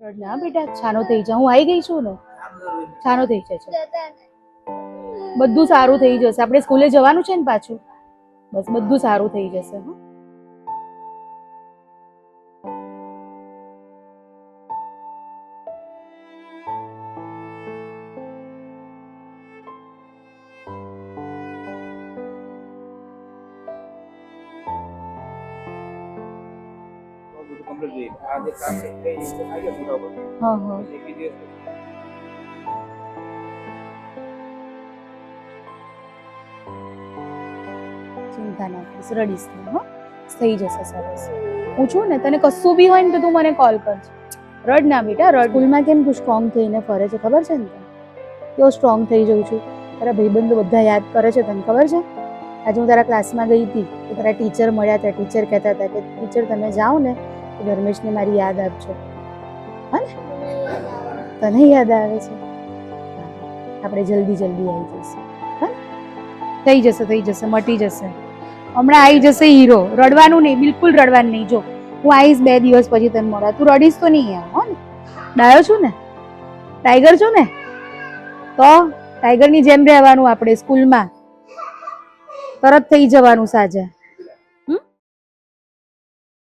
ના બેટા, છાનો થઈ જા, હું આવી ગઈ છું ને. છાનો થઈ જશે, બધું સારું થઈ જશે. આપણે સ્કૂલે જવાનું છે ને પાછું, બસ બધું સારું થઈ જશે. હો હા હા ચિંતા ના કરીશ, રડીશ નહીં. હો થઈ જશે સરસ. હું છું ને, તને કશું બી હોય ને તો તું મને કોલ કરજે. રડ ના બેટા, રડ. સ્કૂલમાં કેમ તું સ્ટ્રોંગ થઈને ફરે છે ખબર છે ને? કેવો સ્ટ્રોંગ થઈ જઉં છું. તારા ભાઈબંધો બધા યાદ કરે છે, તને ખબર છે? આજે હું તારા ક્લાસમાં ગઈ હતી તો તારા ટીચર મળ્યા હતા. ટીચર કહેતા હતા કે ટીચર તમે જાઓ ને તો ધર્મેશને મારી યાદ આપજો. હા ને, તને યાદ આવે છે? આપણે જલ્દી જલ્દી આવી જઈશું. હા, થઈ જશે, મટી જશે. હમણાં આવી જશે હીરો. રડવાનું નહીં, બિલકુલ રડવાનું નહીં. જો હું આવીશ 2 દિવસ પછી તને મળવા, તું રડીશ તો નહીં એમ. હો ને, ડાયો છું ને, ટાઈગર છું ને, તો ટાઈગરની જેમ રહેવાનું. આપણે સ્કૂલમાં તરત થઈ જવાનું સાજા.